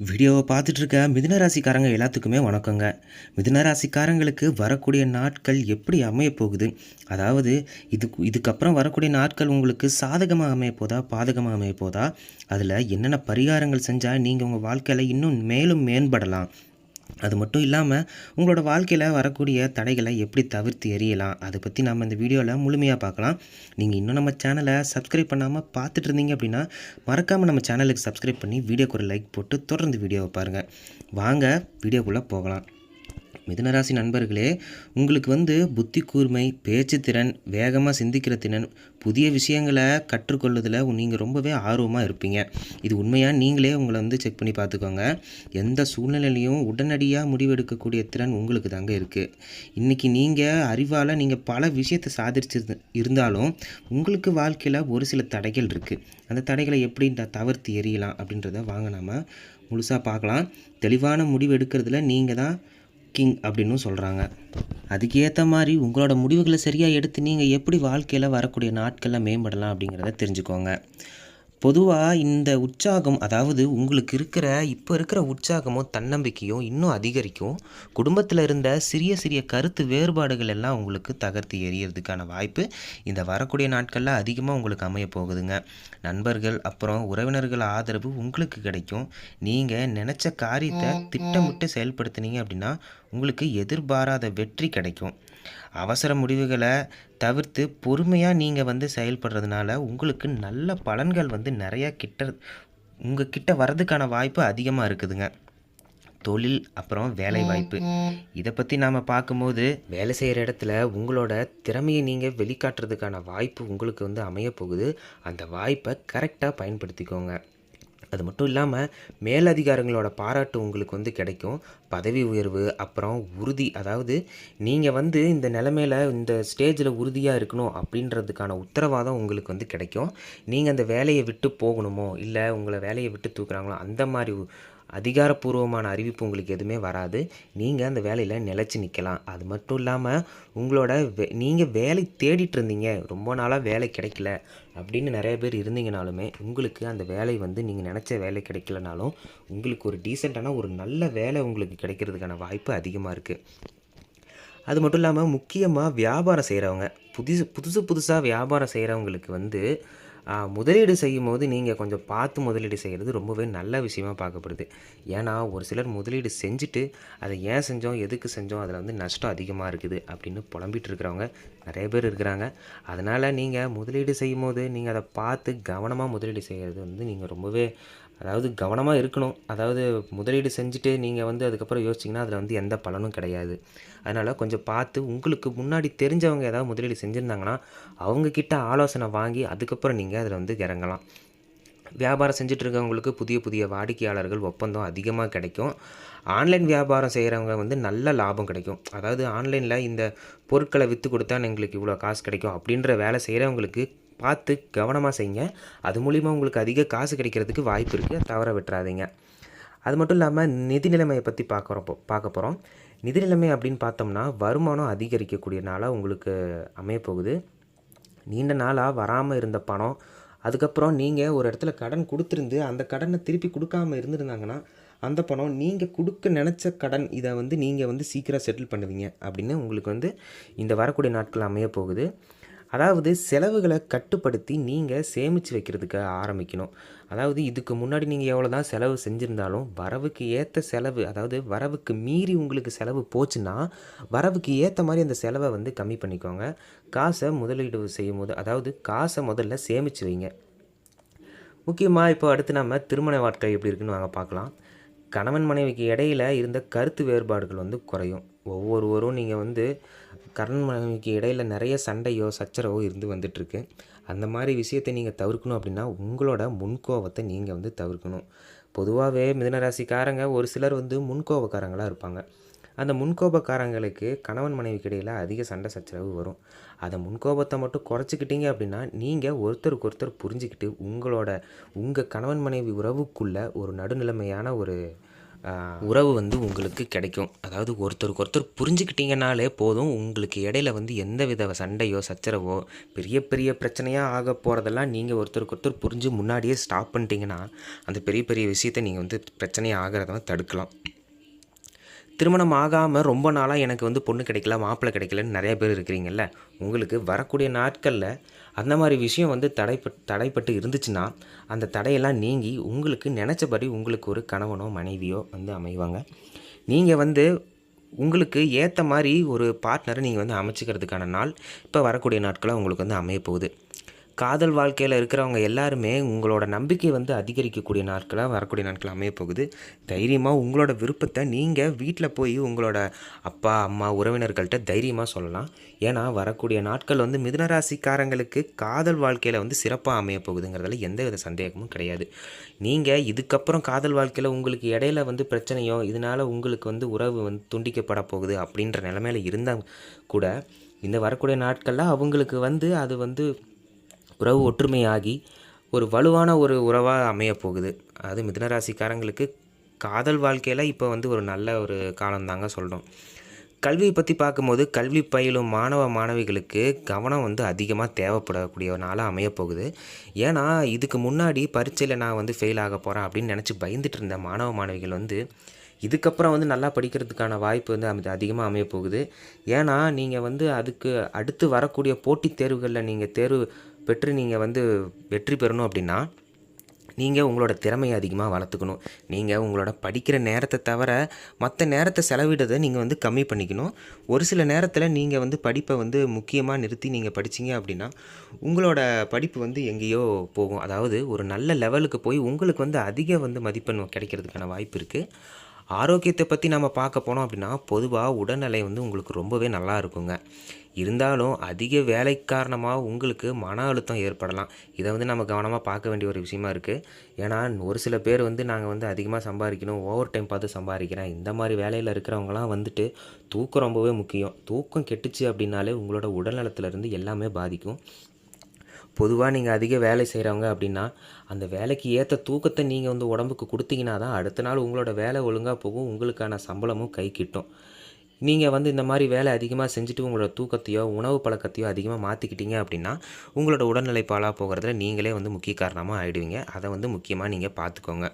வீடியோவை பார்த்துட்டு இருக்க மிதுன ராசிக்காரங்க எல்லாத்துக்குமே வணக்கங்க. மிதுன ராசிக்காரங்களுக்கு வரக்கூடிய நாட்கள் எப்படி அமையப் போகுது? அதாவது இதுக்கப்புறம் வரக்கூடிய நாட்கள் உங்களுக்கு சாதகமாக அமையப் போதா? பாதகமாக அமையப் போதா? அதில் என்னென்ன பரிகாரங்கள் செஞ்சால் நீங்கள் உங்கள் வாழ்க்கையில் இன்னும் மேலும் மேம்படலாம்? அது மட்டும் இல்லாமல் உங்களோட வாழ்க்கையில் வரக்கூடிய தடைகளை எப்படி தவிர்த்து எறியலாம், அதை பற்றி நம்ம இந்த வீடியோவில் முழுமையாக பார்க்கலாம். நீங்கள் இன்னும் நம்ம சேனலை சப்ஸ்கிரைப் பண்ணாமல் பார்த்துட்டு இருந்தீங்க அப்படின்னா மறக்காமல் நம்ம சேனலுக்கு சப்ஸ்கிரைப் பண்ணி வீடியோக்கு ஒரு லைக் போட்டு தொடர்ந்து வீடியோவை பாருங்கள். வாங்க வீடியோக்குள்ளே போகலாம். மிதுனராசி நண்பர்களே, உங்களுக்கு புத்தி கூர்மை, பேச்சு திறன், வேகமாக சிந்திக்கிற திறன், புதிய விஷயங்களை கற்றுக்கொள்வதில் நீங்கள் ரொம்பவே ஆர்வமாக இருப்பீங்க. இது உண்மையாக நீங்களே உங்களை செக் பண்ணி பார்த்துக்கோங்க. எந்த சூழ்நிலையிலையும் உடனடியாக முடிவெடுக்கக்கூடிய திறன் உங்களுக்கு தாங்க இருக்குது. இன்றைக்கி நீங்கள் அறிவால் நீங்கள் பல விஷயத்தை சாதிச்சு இருந்தாலும் உங்களுக்கு வாழ்க்கையில் ஒரு சில தடைகள் இருக்குது. அந்த தடைகளை எப்படி தவிர்த்து எறியலாம் அப்படின்றத வாங்க நாம் முழுசாக பார்க்கலாம். தெளிவான முடிவு எடுக்கிறதுல நீங்கள் தான் கிங் அப்படின்னு சொல்கிறாங்க. அதுக்கு ஏற்ற மாதிரி உங்களோட முடிவுகளை சரியாக எடுத்து நீங்கள் எப்படி வாழ்க்கையில் வரக்கூடிய நாட்களில் மேம்படலாம் அப்படிங்கிறத தெரிஞ்சுக்கோங்க. பொதுவாக இந்த உற்சாகம், அதாவது உங்களுக்கு இப்போ இருக்கிற உற்சாகமும் தன்னம்பிக்கையும் இன்னும் அதிகரிக்கும். குடும்பத்தில் இருந்த சிறிய சிறிய கருத்து வேறுபாடுகள் எல்லாம் உங்களுக்கு தகர்த்து எறியறதுக்கான வாய்ப்பு இந்த வரக்கூடிய நாட்களில் அதிகமாக உங்களுக்கு அமைய போகுதுங்க. நண்பர்கள் அப்புறம் உறவினர்கள் ஆதரவு உங்களுக்கு கிடைக்கும். நீங்கள் நினச்ச காரியத்தை திட்டமிட்டு செயல்படுத்தினீங்க அப்படின்னா உங்களுக்கு எதிர்பாராத வெற்றி கிடைக்கும். அவசர முடிவுகளை தவிர்த்து பொறுமையாக நீங்கள் செயல்படுறதுனால உங்களுக்கு நல்ல பலன்கள் நிறையா உங்கள் கிட்ட வர்றதுக்கான வாய்ப்பு அதிகமாக இருக்குதுங்க. தொழில் அப்புறம் வேலை வாய்ப்பு, இதை பற்றி நாம் பார்க்கும்போது வேலை செய்கிற இடத்துல உங்களோட திறமையை நீங்கள் வெளிக்காட்டுறதுக்கான வாய்ப்பு உங்களுக்கு அமைய போகுது. அந்த வாய்ப்பை கரெக்டாக பயன்படுத்திக்கோங்க. அது மட்டும் இல்லாமல் மேலதிகாரிகளோட பாராட்டு உங்களுக்கு கிடைக்கும். பதவி உயர்வு அப்புறம் உறுதி, அதாவது நீங்கள் இந்த நிலைமையில் இந்த ஸ்டேஜில் உறுதியாக இருக்கணும் அப்படின்றதுக்கான உத்தரவாதம் உங்களுக்கு கிடைக்கும். நீங்கள் அந்த வேலையை விட்டு போகணுமோ இல்லை உங்களை வேலையை விட்டு தூக்குறாங்களோ அந்த மாதிரி அதிகாரப்பூர்வமான அறிவிப்பு உங்களுக்கு எதுவுமே வராது. நீங்கள் அந்த வேலையில் நிலச்சி நிற்கலாம். அது மட்டும் இல்லாமல் உங்களோட நீங்கள் வேலை தேடிட்டு இருந்தீங்க, ரொம்ப நாளாக வேலை கிடைக்கல அப்படின்னு நிறைய பேர் இருந்தீங்கனாலுமே உங்களுக்கு அந்த வேலை நீங்கள் நினச்ச வேலை கிடைக்கலனாலும் உங்களுக்கு ஒரு டீசெண்டான ஒரு நல்ல வேலை உங்களுக்கு கிடைக்கிறதுக்கான வாய்ப்பு அதிகமாக இருக்குது. அது மட்டும் இல்லாமல் முக்கியமாக வியாபாரம் செய்கிறவங்க, புதுசாக வியாபாரம் செய்கிறவங்களுக்கு முதலீடு செய்யும் போது நீங்கள் கொஞ்சம் பார்த்து முதலீடு செய்கிறது ரொம்பவே நல்ல விஷயமாக பார்க்கப்படுது. ஏன்னா ஒரு சிலர் முதலீடு செஞ்சுட்டு அதை ஏன் செஞ்சோம், எதுக்கு செஞ்சோம், அதில் நஷ்டம் அதிகமாக இருக்குது அப்படின்னு புலம்பிகிட்டு இருக்கிறவங்க நிறைய பேர் இருக்கிறாங்க. அதனால் நீங்கள் முதலீடு செய்யும் போது நீங்கள் அதை பார்த்து கவனமாக முதலீடு செய்கிறது நீங்கள் ரொம்பவே கவனமாக இருக்கணும். அதாவது முதலீடு செஞ்சுட்டு நீங்கள் அதுக்கப்புறம் யோசிச்சிங்கன்னா அதில் எந்த பலனும் கிடையாது. அதனால் கொஞ்சம் பார்த்து உங்களுக்கு முன்னாடி தெரிஞ்சவங்க ஏதாவது முதலீடு செஞ்சுருந்தாங்கன்னா அவங்கக்கிட்ட ஆலோசனை வாங்கி அதுக்கப்புறம் நீங்கள் அதில் இறங்கலாம். வியாபாரம் செஞ்சுட்டு இருக்கவங்களுக்கு புதிய புதிய வாடிக்கையாளர்கள் ஒப்பந்தம் அதிகமாக கிடைக்கும். ஆன்லைன் வியாபாரம் செய்கிறவங்க நல்ல லாபம் கிடைக்கும். அதாவது ஆன்லைனில் இந்த பொருட்களை விற்று கொடுத்தா எங்களுக்கு இவ்வளோ காசு கிடைக்கும் அப்படின்ற வேலை செய்கிறவங்களுக்கு பார்த்து கவனமாக செய்யுங்க. அது மூலிமா உங்களுக்கு அதிக காசு கிடைக்கிறதுக்கு வாய்ப்பு இருக்குது, தவற விட்டுறாதீங்க. அது மட்டும் இல்லாமல் நிதி நிலைமையை பற்றி பார்க்க போகிறோம். நிதி நிலைமை அப்படின்னு பார்த்தோம்னா வருமானம் அதிகரிக்கக்கூடிய நாளாக உங்களுக்கு அமையப்போகுது. நீண்ட நாளாக வராமல் இருந்த பணம், அதுக்கப்புறம் நீங்கள் ஒரு இடத்துல கடன் கொடுத்துருந்து அந்த கடனை திருப்பி கொடுக்காமல் இருந்துருந்தாங்கன்னா அந்த பணம் நீங்கள் கொடுக்க நினச்ச கடன், இதை நீங்கள் சீக்கிரம் செட்டில் பண்ணுவீங்க அப்படின்னு உங்களுக்கு இந்த வரக்கூடிய நாட்கள் அமையப்போகுது. அதாவது செலவுகளை கட்டுப்படுத்தி நீங்கள் சேமித்து வைக்கிறதுக்கு ஆரம்பிக்கணும். அதாவது இதுக்கு முன்னாடி நீங்கள் எவ்வளோ தான் செலவு செஞ்சுருந்தாலும் வரவுக்கு ஏற்ற செலவு, அதாவது வரவுக்கு மீறி உங்களுக்கு செலவு போச்சுன்னா வரவுக்கு ஏற்ற மாதிரி அந்த செலவை கம்மி பண்ணிக்கோங்க. காசை முதலீடு செய்யும் போது அதாவது காசை முதல்ல சேமித்து வைங்க. முக்கியமாக இப்போ அடுத்து நம்ம திருமண வாழ்க்கை எப்படி இருக்குன்னு வாங்க பார்க்கலாம். கணவன் மனைவிக்கு இடையில் இருந்த கருத்து வேறுபாடுகள் குறையும். ஒவ்வொருவரும் நீங்கள் கணவன் மனைவிக்கு இடையில் நிறைய சண்டையோ சச்சரவோ வந்துட்டுருக்கு. அந்த மாதிரி விஷயத்தை நீங்கள் தவிர்க்கணும் அப்படின்னா உங்களோட முன்கோபத்தை நீங்கள் தவிர்க்கணும். பொதுவாகவே மிதுனராசிக்காரங்க ஒரு சிலர் முன்கோபக்காரங்களாக இருப்பாங்க. அந்த முன்கோபக்காரங்களுக்கு கணவன் மனைவிக்கு இடையில் அதிக சண்டை சச்சரவு வரும். அதை முன்கோபத்தை மட்டும் குறைச்சிக்கிட்டீங்க அப்படின்னா நீங்கள் ஒருத்தருக்கு ஒருத்தர் புரிஞ்சுக்கிட்டு உங்கள் கணவன் மனைவி உறவுக்குள்ளே ஒரு நடுநிலைமையான ஒரு உறவு வந்து உங்களுக்கு கிடைக்கும். அதாவது ஒருத்தருக்கு ஒருத்தர் புரிஞ்சுக்கிட்டீங்கனாலே போதும். உங்களுக்கு இடையில வந்து எந்தவித சண்டையோ, சச்சரவோ, பெரிய பெரிய பிரச்சனையா ஆக போறதெல்லாம் நீங்க ஒருத்தருக்கு ஒருத்தர் புரிஞ்சு முன்னாடியே ஸ்டாப் பண்ணிட்டீங்கன்னா, அந்த பெரிய பெரிய விஷயத்த நீங்க வந்து பிரச்சனையா ஆகுறத வந்து தடுக்கலாம். திருமணம் ஆகாம ரொம்ப நாளா எனக்கு வந்து பொண்ணு கிடைக்கல, மாப்பிள்ளை கிடைக்கலன்னு நெறைய பேர் இருக்கிறீங்கல்ல. உங்களுக்கு வரக்கூடிய நாட்கள்ல அந்த மாரி விஷயம் வந்து தடைப்பட்டு இருந்துச்சுன்னா, அந்த தடையெல்லாம் நீங்கி உங்களுக்கு நெனச்சபடி உங்களுக்கு ஒரு கணவனோ, மனைவியோ வந்து அமைவாங்க. நீங்க வந்து உங்களுக்கு ஏத்த மாரி ஒரு பார்ட்னர நீங்க வந்து அமைச்சுக்கிறதுக்கான நாள், இப்ப வரக்கூடிய நாட்களா உங்களுக்கு வந்து அமையப்போகுது. காதல் வாழ்க்கையில இருக்கிறவங்க எல்லாருமே உங்களோட நம்பிக்கை வந்து அதிகரிக்கக்கூடிய நாட்களா வரக்கூடிய நாட்கள் அமையப்போகுது. தைரியமா உங்களோட விருப்பத்த நீங்க வீட்ல போய் உங்களோட அப்பா, அம்மா, உறவினர்கள்ட்ட தைரியமா சொல்லலாம். ஏன்னா, வரக்கூடிய நாட்கள் வந்து மிதுன ராசிக்காரங்களுக்கு காதல் வாழ்க்கையில வந்து சிறப்பா அமையப்போகுதுங்கிறதுல எந்தவித சந்தேகமும் கிடையாது. நீங்க இதுக்கப்புறம் காதல் வாழ்க்கையில உங்களுக்கு இடையில வந்து பிரச்சனையோ, இதனால உங்களுக்கு வந்து உறவு வந்து துண்டிக்கப்பட போகுது அப்படின்ற நிலைமையில இருந்தா கூட, இந்த வரக்கூடிய நாட்கள்ல அவங்களுக்கு வந்து அது வந்து உறவு ஒற்றுமையாகி ஒரு வலுவான ஒரு உறவா அமையப்போகுது. அது மிதுன ராசிக்காரங்களுக்கு காதல் வாழ்க்கையில இப்போ வந்து ஒரு நல்ல ஒரு காலம் தாங்க சொல்றோம். கல்விய பத்தி பார்க்கும்போது, கல்வி பயிலும் மாணவ, மாணவிகளுக்கு கவனம் வந்து அதிகமா தேவைப்படக்கூடிய ஒரு நாளா அமையப்போகுது. ஏன்னா, இதுக்கு முன்னாடி பரீட்சையில நான் வந்து ஃபெயில் ஆகப் போறேன் அப்படின்னு நெனச்சு பயந்துட்டு இருந்த மாணவ, மாணவிகள் வந்து இதுக்கப்புறம் வந்து நல்லா படிக்கிறதுக்கான வாய்ப்பு வந்து அதிகமா அமையப்போகுது. ஏன்னா, நீங்க வந்து அதுக்கு அடுத்து வரக்கூடிய போட்டித் தேர்வுகள்ல நீங்க தேர்வு பெற்று நீங்க வந்து வெற்றி பெறணும் அப்படின்னா, நீங்க உங்களோட திறமைய அதிகமா வளர்த்துக்கணும். நீங்க உங்களோட படிக்கிற நேரத்த தவிர, மத்த நேரத்த செலவிடுறத நீங்க வந்து கம்மி பண்ணிக்கணும். ஒரு சில நேரத்தில நீங்க வந்து படிப்ப வந்து முக்கியமா நிறுத்தி நீங்க படிச்சீங்க அப்படின்னா, உங்களோட படிப்பு வந்து எங்கேயோ போகும். அதாவது ஒரு நல்ல லெவலுக்கு போய் உங்களுக்கு வந்து அதிக வந்து மதிப்பெண் கிடைக்கிறதுக்கான வாய்ப்பு இருக்கு. ஆரோக்கியத்த பத்தி நம்ம பார்க்க போனோம் அப்படின்னா, பொதுவா உடல்நிலை வந்து உங்களுக்கு ரொம்பவே நல்லா இருக்குங்க. இருந்தாலும் அதிக வேலை காரணமா உங்களுக்கு மன அழுத்தம் ஏற்படலாம். இத வந்து நம்ம கவனமா பார்க்க வேண்டிய ஒரு விஷயமா இருக்கு. ஏன்னா, ஒரு சில பேர் வந்து நாங்க வந்து அதிகமா சம்பாரிக்கணும், ஓவர் டைம் பார்த்து சம்பாரிக்கிறேன். இந்த மாரி வேலையில இருக்கிறவங்கலாம் வந்துட்டு தூக்கம் ரொம்பவே முக்கியம். தூக்கம் கெட்டுச்சு அப்படின்னாலே உங்களோட உடல் நலத்தில இருந்து எல்லாமே பாதிக்கும். பொதுவா நீங்க அதிக வேலை செய்றவங்க அப்படின்னா, அந்த வேலைக்கு ஏத்த தூக்கத்த நீங்க வந்து உடம்புக்கு குடுத்தீங்கன்னா தான், அடுத்த நாள் உங்களோட வேலை ஒழுங்கா போகும். உங்களுக்கான சம்பளமும் கை கிட்டும். நீங்க வந்து இந்த மாரி வேலை அதிகமா செஞ்சுட்டு உங்களோட தூக்கத்தையோ, உணவு பழக்கத்தையோ அதிகமா மாத்திக்கிட்டீங்க அப்படின்னா, உங்களோட உடல்நிலை பாழா போகுறதுல நீங்களே வந்து முக்கிய காரணமா ஆயிடுவீங்க. அத வந்து முக்கியமா நீங்க பார்த்துக்கோங்க.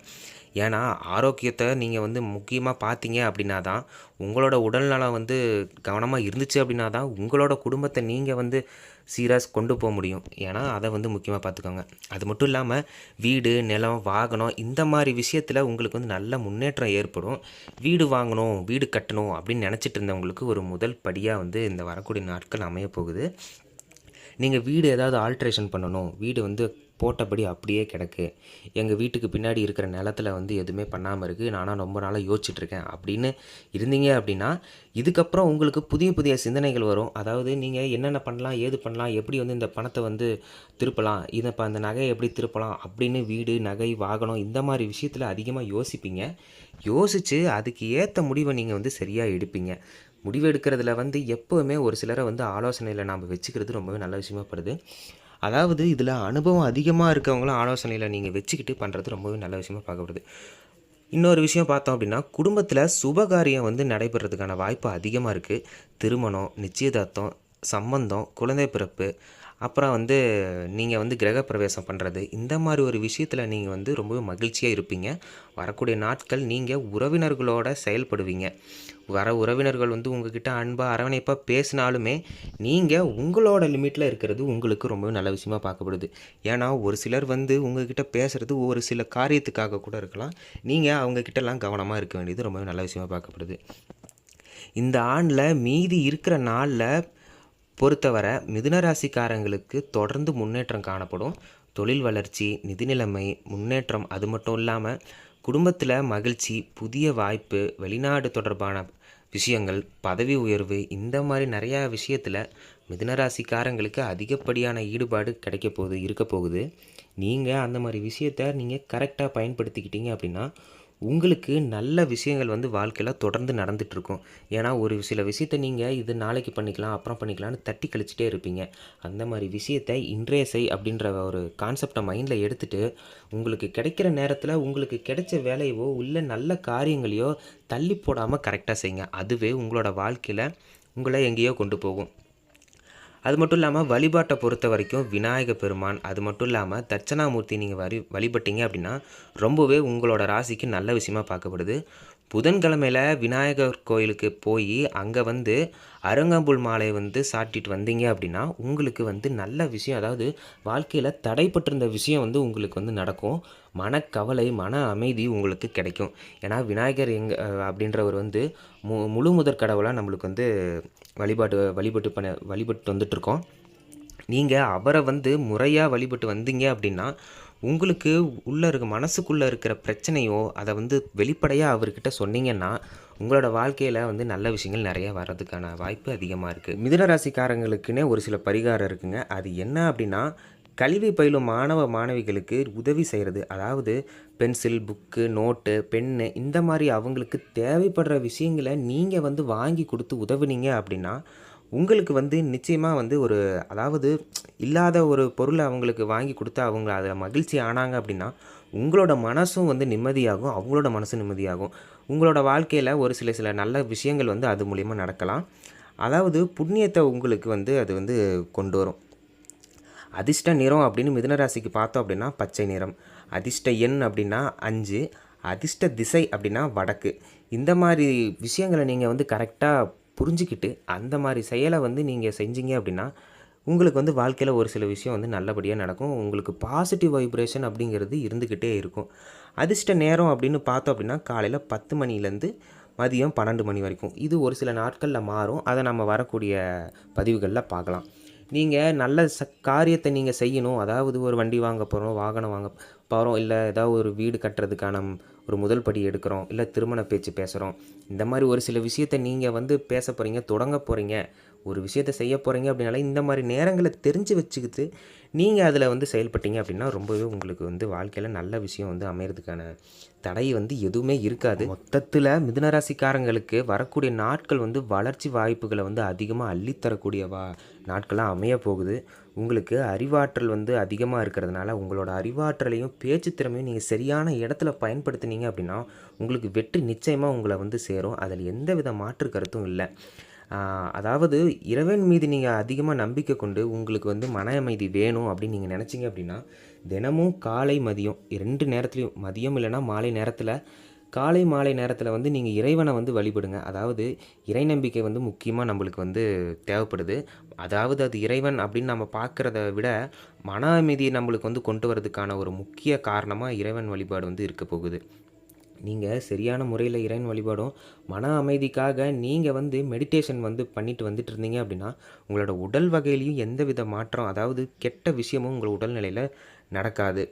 ஏன்னா, ஆரோக்கியத்த நீங்க வந்து முக்கியமா பார்த்தீங்க அப்படின்னா தான், உங்களோட உடல்நலம் வந்து கவனமா இருந்துச்சு அப்படின்னா தான், உங்களோட குடும்பத்த நீங்க வந்து சீரா கொண்டு முடியும். ஏன்னா, அத வந்து முக்கியமா பார்த்துக்கோங்க. அது மட்டும் இல்லாம வீடு, நிலம், வாகனம் இந்த மாரி விஷயத்தில உங்களுக்கு வந்து நல்ல முன்னேற்றம் ஏற்படும். வீடு வாங்கணும், வீடு கட்டணும் அப்படின்னு நெனச்சிட்டு இருந்தவங்களுக்கு ஒரு முதல் படியா வந்து இந்த வரக்கூடிய நாட்கள் அமையப்போகுது. நீங்க வீடு ஏதாவது ஆல்ட்ரேஷன் பண்ணணும். வீடு வந்து போட்டபடி அப்படியே கிடக்கு. எங்க வீட்டுக்கு பின்னாடி இருக்கிற நிலத்தில வந்து எதுவுமே பண்ணாம இருக்கு. நானா ரொம்ப நாளா யோசிச்சுட்டு இருக்கேன் அப்படின்னு இருந்தீங்க அப்படின்னா, இதுக்கப்புறம் உங்களுக்கு புதிய புதிய சிந்தனைகள் வரும். அதாவது நீங்க என்னென்ன பண்ணலாம், ஏது பண்ணலாம், எப்படி வந்து இந்த பணத்த வந்து திருப்பலாம், இப்ப அந்த நகைய எப்படி திருப்பலாம் அப்படின்னு வீடு, நகை, வாகனம் இந்த மாரி விஷயத்தில அதிகமா யோசிப்பீங்க. யோசிச்சு அதுக்கு ஏத்த முடிவ நீங்க வந்து சரியா எடுப்பீங்க. முடிவு எடுக்கிறதுல வந்து எப்பவுமே ஒரு சிலர வந்து ஆலோசனையில நாம வச்சுக்கிறது ரொம்பவே நல்ல விஷயமா படுது. அதாவது இதில அனுபவம் அதிகமா இருக்கவங்கள ஆலோசனையில நீங்க வச்சுக்கிட்டு பண்றது ரொம்பவே நல்ல விஷயமா பார்க்கப்படுது. இன்னொரு விஷயம் பார்த்தோம் அப்படின்னா, குடும்பத்தில சுபகாரியம் வந்து நடைபெறதுக்கான வாய்ப்பு அதிகமா இருக்கு. திருமணம், நிச்சயதார்த்தம், சம்பந்தம், குழந்தை பிறப்பு, அப்புறம் வந்து நீங்க வந்து கிரகப்பிரவேசம் பண்றது, இந்த மாரி ஒரு விஷயத்தில நீங்க வந்து ரொம்பவே மகிழ்ச்சியா இருப்பீங்க. வரக்கூடிய நாட்கள் நீங்க உறவினர்களோட செயல்படுவீங்க. வர உறவினர்கள் வந்து உங்ககிட்ட அன்பா, அரவணைப்பா பேசினாலுமே, நீங்க உங்களோட லிமிட்ல இருக்கிறது உங்களுக்கு ரொம்பவே நல்ல விஷயமா பார்க்கப்படுது. ஏன்னா, ஒரு சிலர் வந்து உங்ககிட்ட பேசுறது ஒரு சில காரியத்துக்காக கூட இருக்கலாம். நீங்க அவங்க கிட்டலாம் கவனமா இருக்க வேண்டியது ரொம்பவே நல்ல விஷயமா பார்க்கப்படுது. இந்த ஆண்டுல மீதி இருக்கிற நாள்ல பொறுத்தவரை மிதுன ராசிக்காரங்களுக்கு தொடர்ந்து முன்னேற்றம் காணப்படும். தொழில் வளர்ச்சி, நிதி நிலைமை, முன்னேற்றம் அது மட்டும் இல்லாம, குடும்பத்தில மகிழ்ச்சி, புதிய வாய்ப்பு, வெளிநாடு தொடர்பான விஷயங்கள், பதவி உயர்வு இந்த மாரி நெறையா விஷயத்தில மிதுன ராசிக்காரங்களுக்கு அதிகப்படியான ஈடுபாடு கிடைக்க போகுது, இருக்க போகுது. நீங்க அந்த மாரி விஷயத்த நீங்க கரெக்ட்டா பயன்படுத்திக்கிட்டீங்க அப்படின்னா, உங்களுக்கு நல்ல விஷயங்கள் வந்து வாழ்க்கையில தொடர்ந்து நடந்துட்டுருக்கும். ஏன்னா, ஒரு சில விஷயத்த நீங்க இது நாளைக்கு பண்ணிக்கலாம், அப்புறம் பண்ணிக்கலாம்னு தட்டி கழிச்சிட்டே இருப்பீங்க. அந்த மாரி விஷயத்த இன்றைய செய் அப்படின்ற ஒரு கான்செப்ட்ட மைண்ட்ல எடுத்துட்டு, உங்களுக்கு கிடைக்கிற நேரத்தில உங்களுக்கு கிடைச்ச வேலையவோ, இல்ல நல்ல காரியங்களையோ தள்ளி போடாம கரெக்ட்டா செய்யுங்க. அதுவே உங்களோட வாழ்க்கையில உங்கள எங்கேயோ கொண்டு போகும். அது மட்டும் இல்லாம வழிபாட்ட பொறுத்தவரைக்கும் விநாயக பெருமான், அது மட்டும் இல்லாம தட்சணாமூர்த்தி நீங்க வழிபட்டீங்க அப்படின்னா, ரொம்பவே உங்களோட ராசிக்கு நல்ல விஷயமா பார்க்கப்படுது. புதன்கிழமையில விநாயகர் கோயிலுக்கு போயி, அங்க வந்து அருங்கம்புல் மாலை வந்து சாட்டிட்டு வந்தீங்க அப்படின்னா, உங்களுக்கு வந்து நல்ல விஷயம் அதாவது வாழ்க்கையில தடைப்பட்டிருந்த விஷயம் வந்து உங்களுக்கு வந்து நடக்கும். மனக்கவலை, மன அமைதி உங்களுக்கு கிடைக்கும். ஏன்னா விநாயகர் அப்படின்றவர் வந்து முழு முதற் கடவுளா நம்மளுக்கு வந்து வழிபட்டு வந்துட்டுருக்கோம். நீங்க அவர வந்து முறையா வழிபட்டு வந்தீங்க அப்படின்னா, உங்களுக்கு மனசுக்குள்ள இருக்கிற பிரச்சனையோ, அத வந்து வெளிப்படையா அவர்கிட்ட சொன்னீங்கன்னா, உங்களோட வாழ்க்கையில வந்து நல்ல விஷயங்கள் நெறைய வர்றதுக்கான வாய்ப்பு அதிகமா இருக்கு. மிதுன ராசிக்காரங்களுக்குன்னே ஒரு சில பரிகாரம் இருக்குங்க. அது என்ன அப்படின்னா, கல்வி பயிலும் மாணவ, மாணவிகளுக்கு உதவி செய்றது. அதாவது பென்சில், புக்கு, நோட்டு, பென்னு இந்த மாரி அவங்களுக்கு தேவைப்படுற விஷயங்கள நீங்க வந்து வாங்கி குடுத்து உதவுனீங்க அப்படின்னா, உங்களுக்கு வந்து நிச்சயமா வந்து அதாவது இல்லாத ஒரு பொருள அவங்களுக்கு வாங்கி குடுத்து அவங்க அதில மகிழ்ச்சி ஆனாங்க அப்படின்னா, உங்களோட மனசும் வந்து நிம்மதியாகும். அவங்களோட மனசும் நிம்மதியாகும். உங்களோட வாழ்க்கையில ஒரு சில சில நல்ல விஷயங்கள் வந்து அது மூலியமா நடக்கலாம். அதாவது புண்ணியத்த உங்களுக்கு வந்து அது வந்து கொண்டு வரும். அதிர்ஷ்ட நிறம் அப்படின்னு மிதுன ராசிக்கு பார்த்தோம் அப்படின்னா பச்சை நிறம். அதிர்ஷ்ட எண் அப்படின்னா 5. அதிர்ஷ்ட திசை அப்படின்னா வடக்கு. இந்த மாரி விஷயங்கள நீங்க வந்து கரெக்ட்டா புரிஞ்சுக்கிட்டு, அந்த மாரி செயல வந்து நீங்க செஞ்சீங்க அப்படின்னா, உங்களுக்கு வந்து வாழ்க்கையில ஒரு சில விஷயம் வந்து நல்லபடியா நடக்கும். உங்களுக்கு பாசிட்டிவ் வைப்ரேஷன் அப்படிங்கிறது இருந்துக்கிட்டே இருக்கும். அதிர்ஷ்ட நேரம் அப்படின்னு பார்த்தோம் அப்படின்னா, காலையில 10 மணிலேருந்து மதியம் 12 மணி வரைக்கும். இது ஒரு சில நாட்கள்ல மாறும். அத நம்ம வரக்கூடிய பதிவுகள்ல பார்க்கலாம். நீங்க நல்ல காரியத்த நீங்க செய்யணும். அதாவது ஒரு வண்டி வாங்க போறோம், வாகனம் வாங்க போறோம், இல்ல ஏதாவது ஒரு வீடு கட்டுறதுக்கான ஒரு முதல் படி எடுக்கிறோம், இல்ல திருமண பேச்சு பேசுறோம். இந்த மாரி ஒரு சில விஷயத்த நீங்க வந்து பேச போறீங்க, தொடங்க போறீங்க, ஒரு விஷயத்த செய்ய போறீங்க அப்படின்னாலே, இந்த மாரி நேரங்கள தெரிஞ்சு வச்சுக்கிட்டு, நீங்க அதில வந்து செயல்பட்டீங்க அப்படின்னா, ரொம்பவே உங்களுக்கு வந்து வாழ்க்கையில நல்ல விஷயம் வந்து அமையறதுக்கான தடை வந்து எதுவுமே இருக்காது. மொத்தத்தில மிதுன ராசிக்காரங்களுக்கு வரக்கூடிய நாட்கள் வந்து வளர்ச்சி வாய்ப்புகள வந்து அதிகமா அள்ளி தரக்கூடிய நாட்களா அமையப் போகுது. உங்களுக்கு அறிவாற்றல் வந்து அதிகமா இருக்கிறதுனால, உங்களோட அறிவாற்றலையும், பேச்சு திறமையும் நீங்க சரியான இடத்துல பயன்படுத்தினீங்க அப்படின்னா, உங்களுக்கு வெற்றி நிச்சயமா உங்கள வந்து சேரும். அதில எந்தவித மாற்று கருத்தும் இல்ல. அதாவது இறைவன் மீது நீங்க அதிகமா நம்பிக்கை கொண்டு, உங்களுக்கு வந்து மன அமைதி வேணும் அப்படின்னு நீங்க நெனச்சீங்க அப்படின்னா, தினமும் காலை, மதியம் 2 நேரத்திலயும் மதியம் இல்லன்னா மாலை நேரத்தில, காலை, மாலை நேரத்தில வந்து நீங்க இறைவன வந்து வழிபடுங்க. அதாவது இறை நம்பிக்கை வந்து முக்கியமா நம்மளுக்கு வந்து தேவைப்படுது. அதாவது அது இறைவன் அப்படின்னு நம்ம பார்க்கிறத விட, மன அமைதிய நம்மளுக்கு வந்து கொண்டு வரதுக்கான ஒரு முக்கிய காரணமா இறைவன் வழிபாடு வந்து இருக்க போகுது. நீங்க சரியான முறையில இறைவன் வழிபாடும், மன அமைதிக்காக நீங்க வந்து மெடிடேஷன் வந்து பண்ணிட்டு வந்துட்டு இருந்தீங்க அப்படின்னா, உங்களோட உடல் வகையிலயும் எந்தவித மாற்றம் அதாவது கெட்ட விஷயமும் உங்க உடல்நிலையில நடக்காது.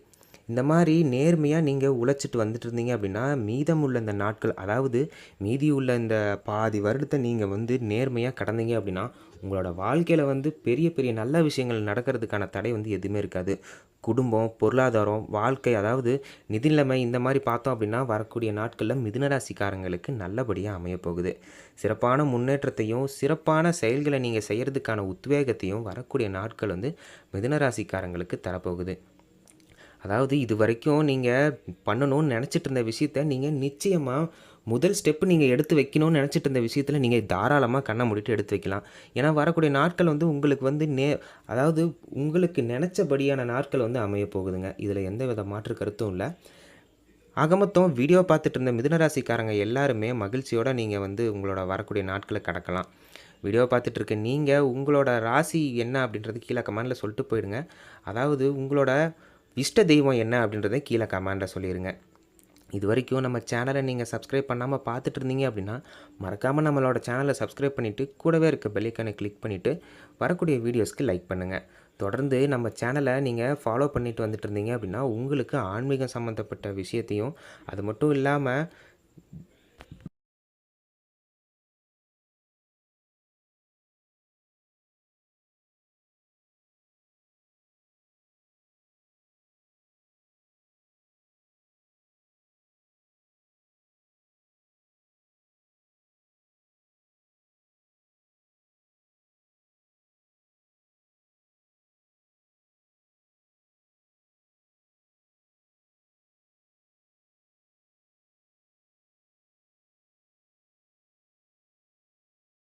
இந்த மாரி நேர்மையா நீங்க உழைச்சிட்டு வந்துட்டு இருந்தீங்க அப்படின்னா, மீதமுள்ள இந்த நாட்கள் அதாவது மீதியுள்ள இந்த பாதி வருடத்த நீங்க வந்து நேர்மையா கடந்தீங்க அப்படின்னா, உங்களோட வாழ்க்கையில வந்து பெரிய பெரிய நல்ல விஷயங்கள் நடக்கிறதுக்கான தடை வந்து எதுவுமே இருக்காது. குடும்பம், பொருளாதாரம், வாழ்க்கை அதாவது நிதி நிலைமை இந்த மாரி பார்த்தோம் அப்படின்னா, வரக்கூடிய நாட்கள்ல மிதுன ராசிக்காரங்களுக்கு நல்லபடியா அமையப்போகுது. சிறப்பான முன்னேற்றத்தையும், சிறப்பான செயல்கள நீங்க செய்யறதுக்கான உத்வேகத்தையும் வரக்கூடிய நாட்கள் வந்து மிதுன ராசிக்காரங்களுக்கு தரப்போகுது. அதாவது இதுவரைக்கும் நீங்க பண்ணணும்னு நெனச்சிட்டு இருந்த விஷயத்த, நீங்க நிச்சயமா முதல் ஸ்டெப் நீங்க எடுத்து வைக்கணும்னு நெனச்சிட்டு இருந்த விஷயத்துல, நீங்க தாராளமா கண்ண மூடிட்டு எடுத்து வைக்கலாம். ஏன்னா, வரக்கூடிய நாட்கள் வந்து உங்களுக்கு வந்து அதாவது உங்களுக்கு நெனச்சபடியான நாட்கள் வந்து அமையப் போகுதுங்க. இதுல எந்தவித மாற்று கருத்தும் இல்ல. ஆக மொத்தம் வீடியோ பார்த்துட்டு இருந்த மிதுன ராசிக்காரங்க எல்லாருமே மகிழ்ச்சியோட நீங்க வந்து உங்களோட வரக்கூடிய நாட்கள கடக்கலாம். வீடியோ பார்த்துட்டு இருக்க நீங்க, உங்களோட ராசி என்ன அப்படின்றது கீழ கமெண்ட்ல சொல்லிட்டு போயிடுங்க. அதாவது உங்களோட இஷ்ட தெய்வம் என்ன அப்படின்றத கீழ கமெண்ட்ல சொல்லிருங்க. இதுவரைக்கும் நம்ம சேனலை நீங்கள் சப்ஸ்கிரைப் பண்ணாமல் பார்த்துட்டு இருந்தீங்க அப்படின்னா, மறக்காமல் நம்மளோட சேனலை சப்ஸ்கிரைப் பண்ணிவிட்டு கூடவே இருக்க பெல் ஐகானை கிளிக் பண்ணிவிட்டு வரக்கூடிய வீடியோஸ்க்கு லைக் பண்ணுங்கள். தொடர்ந்து நம்ம சேனலை நீங்கள் ஃபாலோ பண்ணிட்டு வந்துட்டு இருந்தீங்க அப்படின்னா, உங்களுக்கு ஆன்மீகம் சம்மந்தப்பட்ட விஷயத்தையும், அது மட்டும் இல்லாமல்